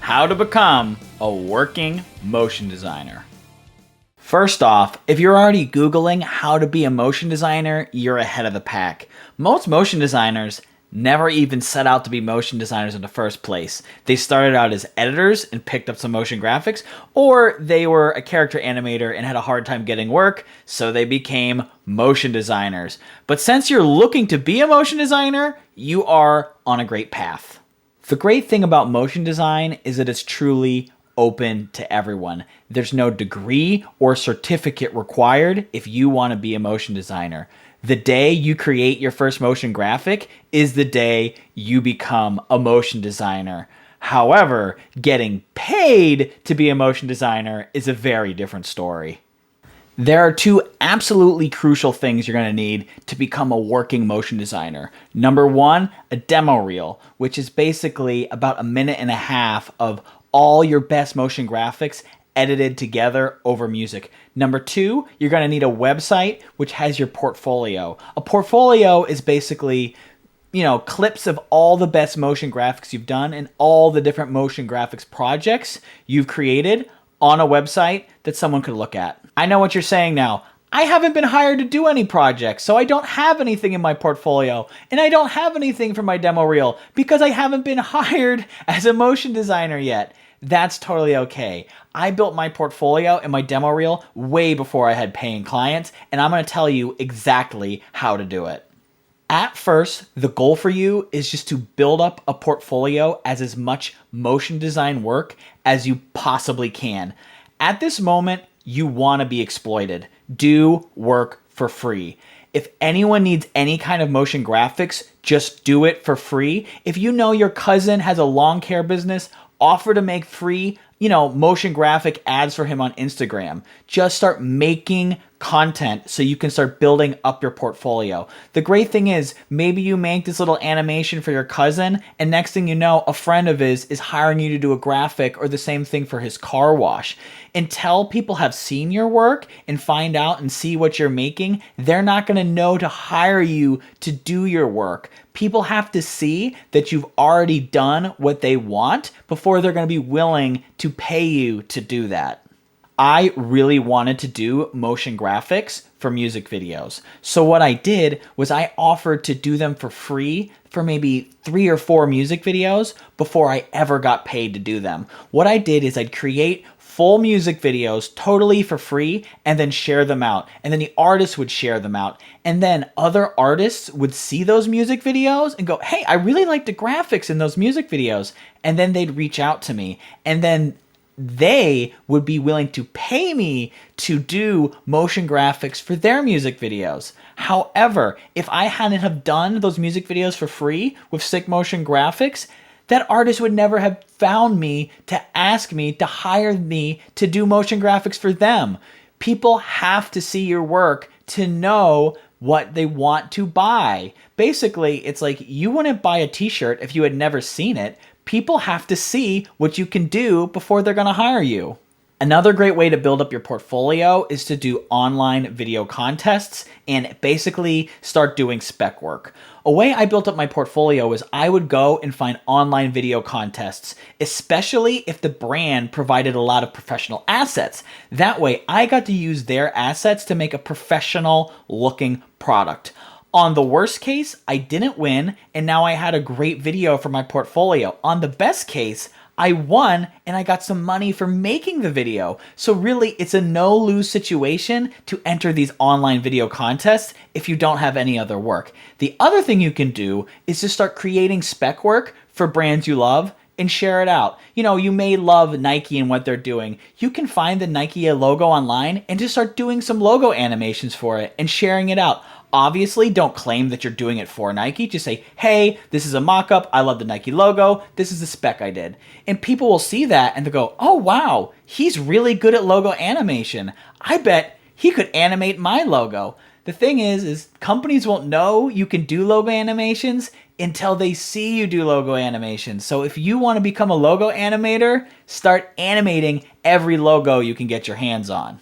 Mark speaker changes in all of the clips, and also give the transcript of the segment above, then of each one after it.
Speaker 1: How to become a working motion designer. First off, if you're already Googling how to be a motion designer, you're ahead of the pack. Most motion designers never even set out to be motion designers in the first place. They started out as editors and picked up some motion graphics, or they were a character animator and had a hard time getting work, so they became motion designers. But since you're looking to be a motion designer, you are on a great path. The great thing about motion design is that it's truly open to everyone. There's no degree or certificate required if you want to be a motion designer. The day you create your first motion graphic is the day you become a motion designer. However, getting paid to be a motion designer is a very different story. There are two absolutely crucial things you're going to need to become a working motion designer. Number one, a demo reel, which is basically about 1.5 minutes of all your best motion graphics edited together over music. Number two, you're going to need a website which has your portfolio. A portfolio is basically, clips of all the best motion graphics you've done and all the different motion graphics projects you've created on a website that someone could look at. I know what you're saying now. I haven't been hired to do any projects, so I don't have anything in my portfolio, and I don't have anything for my demo reel because I haven't been hired as a motion designer yet. That's totally okay. I built my portfolio and my demo reel way before I had paying clients, and I'm going to tell you exactly how to do it. At first, the goal for you is just to build up a portfolio as much motion design work as you possibly can. At this moment, you want to be exploited. Do work for free. If anyone needs any kind of motion graphics, just do it for free. If you know your cousin has a lawn care business, offer to make free, motion graphic ads for him on Instagram. Just start making content so you can start building up your portfolio. The great thing is, maybe you make this little animation for your cousin, and next thing you know, a friend of his is hiring you to do a graphic or the same thing for his car wash. Until people have seen your work and find out and see what you're making, they're not going to know to hire you to do your work. People have to see that you've already done what they want before they're going to be willing to pay you to do that. I really wanted to do motion graphics for music videos. So what I did was I offered to do them for free for maybe 3 or 4 music videos before I ever got paid to do them. What I did is I'd create full music videos totally for free and then share them out. And then the artist would share them out. And then other artists would see those music videos and go, hey, I really like the graphics in those music videos. And then they'd reach out to me. And then they would be willing to pay me to do motion graphics for their music videos. However, if I hadn't have done those music videos for free with sick motion graphics, that artist would never have found me to ask me to hire me to do motion graphics for them. People have to see your work to know what they want to buy. Basically, it's like you wouldn't buy a t-shirt if you had never seen it. People have to see what you can do before they're going to hire you. Another great way to build up your portfolio is to do online video contests and basically start doing spec work. A way I built up my portfolio is I would go and find online video contests, especially if the brand provided a lot of professional assets. That way, I got to use their assets to make a professional looking product. On the worst case, I didn't win, and now I had a great video for my portfolio. On the best case, I won and I got some money for making the video. So really, it's a no-lose situation to enter these online video contests if you don't have any other work. The other thing you can do is to start creating spec work for brands you love and share it out. You may love Nike and what they're doing. You can find the Nike logo online and just start doing some logo animations for it and sharing it out. Obviously, don't claim that you're doing it for Nike. Just say, hey, this is a mock-up. I love the Nike logo. This is the spec I did. And people will see that and they'll go, oh, wow, he's really good at logo animation. I bet he could animate my logo. The thing is companies won't know you can do logo animations until they see you do logo animations. So if you want to become a logo animator, start animating every logo you can get your hands on.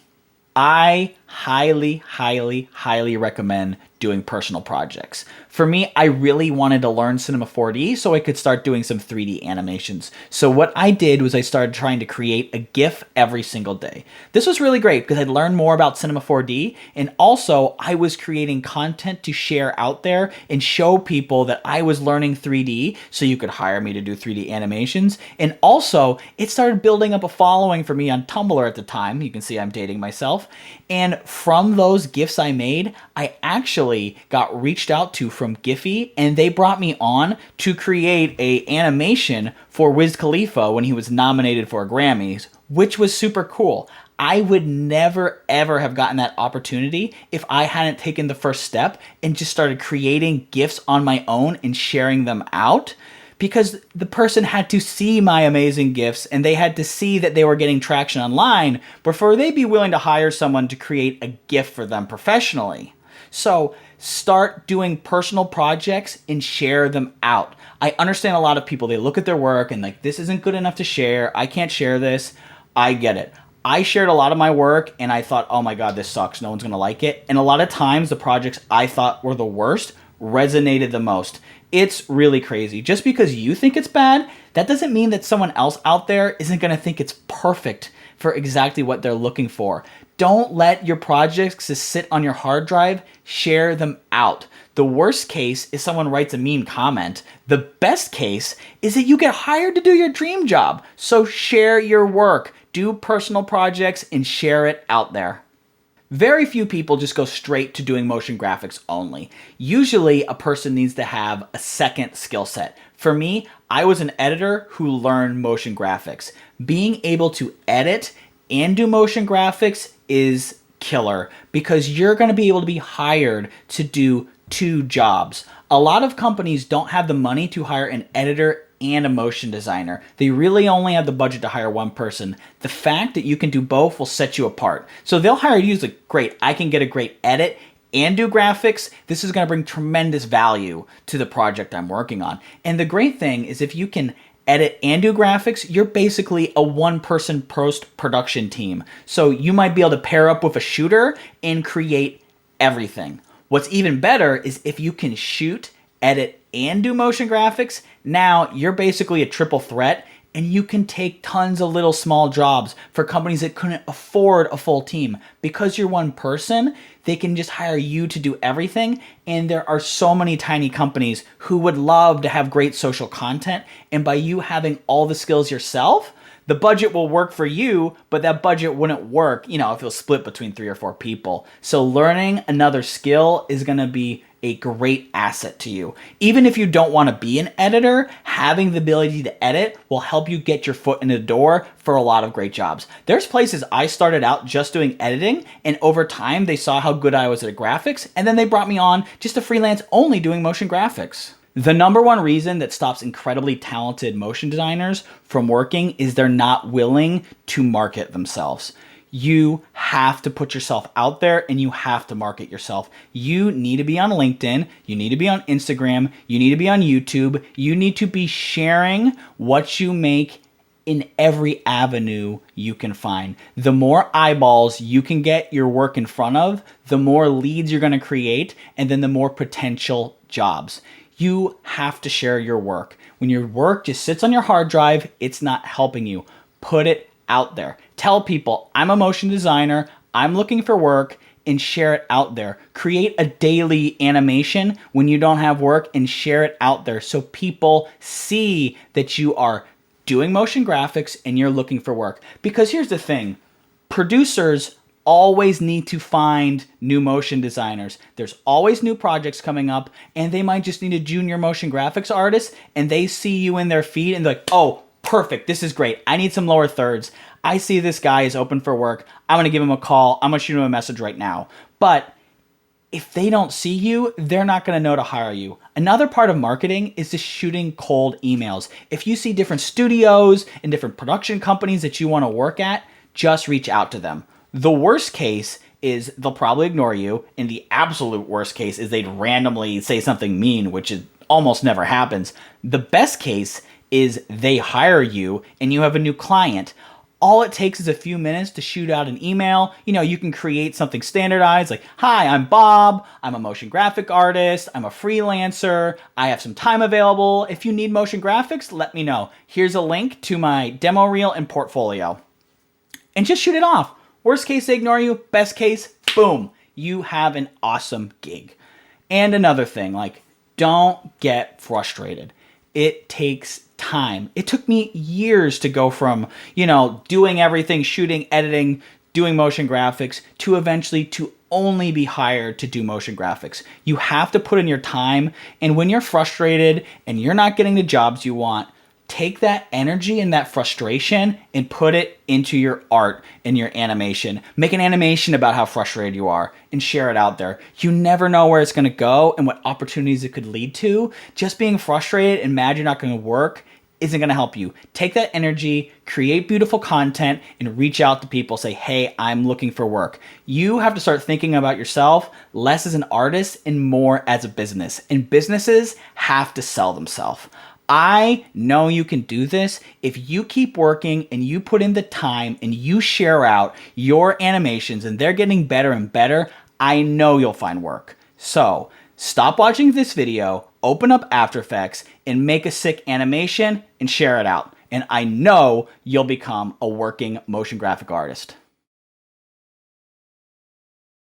Speaker 1: I highly, highly, highly recommend doing personal projects. For me, I really wanted to learn Cinema 4D so I could start doing some 3D animations. So what I did was I started trying to create a GIF every single day. This was really great because I'd learned more about Cinema 4D, and also I was creating content to share out there and show people that I was learning 3D so you could hire me to do 3D animations. And also, it started building up a following for me on Tumblr at the time. You can see I'm dating myself. And from those GIFs I made, I actually got reached out to from Giphy, and they brought me on to create a animation for Wiz Khalifa when he was nominated for a Grammys, which was super cool. I would never ever have gotten that opportunity if I hadn't taken the first step and just started creating GIFs on my own and sharing them out, because the person had to see my amazing GIFs and they had to see that they were getting traction online before they'd be willing to hire someone to create a GIF for them professionally. So start doing personal projects and share them out. I understand a lot of people, they look at their work and like, this isn't good enough to share. I can't share this. I get it. I shared a lot of my work and I thought, oh my God, this sucks. No one's going to like it. And a lot of times the projects I thought were the worst resonated the most. It's really crazy. Just because you think it's bad, that doesn't mean that someone else out there isn't going to think it's perfect for exactly what they're looking for. Don't let your projects just sit on your hard drive. Share them out. The worst case is someone writes a mean comment. The best case is that you get hired to do your dream job. So share your work. Do personal projects and share it out there. Very few people just go straight to doing motion graphics only. Usually a person needs to have a second skill set. For me, I was an editor who learned motion graphics. Being able to edit and do motion graphics is killer because you're going to be able to be hired to do two jobs. A lot of companies don't have the money to hire an editor and a motion designer. They really only have the budget to hire one person. The fact that you can do both will set you apart. So they'll hire you as like, great, I can get a great edit and do graphics. This is going to bring tremendous value to the project I'm working on. And the great thing is if you can edit and do graphics, you're basically a one-person post-production team. So you might be able to pair up with a shooter and create everything. What's even better is if you can shoot, edit, and do motion graphics, now you're basically a triple threat and you can take tons of little small jobs for companies that couldn't afford a full team. Because you're one person, they can just hire you to do everything, and there are so many tiny companies who would love to have great social content, and by you having all the skills yourself, the budget will work for you, but that budget wouldn't work, if it was split between 3 or 4 people. So learning another skill is going to be a great asset to you. Even if you don't want to be an editor, having the ability to edit will help you get your foot in the door for a lot of great jobs. There's places I started out just doing editing, and over time they saw how good I was at graphics, and then they brought me on just to freelance only doing motion graphics. The number one reason that stops incredibly talented motion designers from working is they're not willing to market themselves. You have to put yourself out there and you have to market yourself. You need to be on LinkedIn. You need to be on Instagram. You need to be on YouTube. You need to be sharing what you make in every avenue you can find. The more eyeballs you can get your work in front of, the more leads you're going to create, and then the more potential jobs. You have to share your work. When your work just sits on your hard drive, it's not helping you. Put it out there. Tell people, I'm a motion designer, I'm looking for work, and share it out there. Create a daily animation when you don't have work and share it out there so people see that you are doing motion graphics and you're looking for work. Because here's the thing, producers always need to find new motion designers. There's always new projects coming up, and they might just need a junior motion graphics artist, and they see you in their feed and they're like, oh, perfect, this is great. I need some lower thirds. I see this guy is open for work. I'm gonna give him a call. I'm gonna shoot him a message right now. But if they don't see you, they're not gonna know to hire you. Another part of marketing is just shooting cold emails. If you see different studios and different production companies that you wanna work at, just reach out to them. The worst case is they'll probably ignore you, and the absolute worst case is they'd randomly say something mean, which is almost never happens. The best case is they hire you and you have a new client. All it takes is a few minutes to shoot out an email. You can create something standardized like, hi, I'm Bob. I'm a motion graphic artist. I'm a freelancer. I have some time available. If you need motion graphics, let me know. Here's a link to my demo reel and portfolio. And just shoot it off. Worst case, they ignore you. Best case, boom, you have an awesome gig. And another thing, like, don't get frustrated. It takes time. It took me years to go from, doing everything, shooting, editing, doing motion graphics, to eventually to only be hired to do motion graphics. You have to put in your time, and when you're frustrated and you're not getting the jobs you want, take that energy and that frustration and put it into your art and your animation. Make an animation about how frustrated you are and share it out there. You never know where it's going to go and what opportunities it could lead to. Just being frustrated and mad you're not going to work isn't going to help you. Take that energy, create beautiful content, and reach out to people. Say, hey, I'm looking for work. You have to start thinking about yourself less as an artist and more as a business. And businesses have to sell themselves. I know you can do this if you keep working and you put in the time and you share out your animations and they're getting better and better. I know you'll find work. So stop watching this video, open up After Effects, and make a sick animation and share it out. And I know you'll become a working motion graphic artist.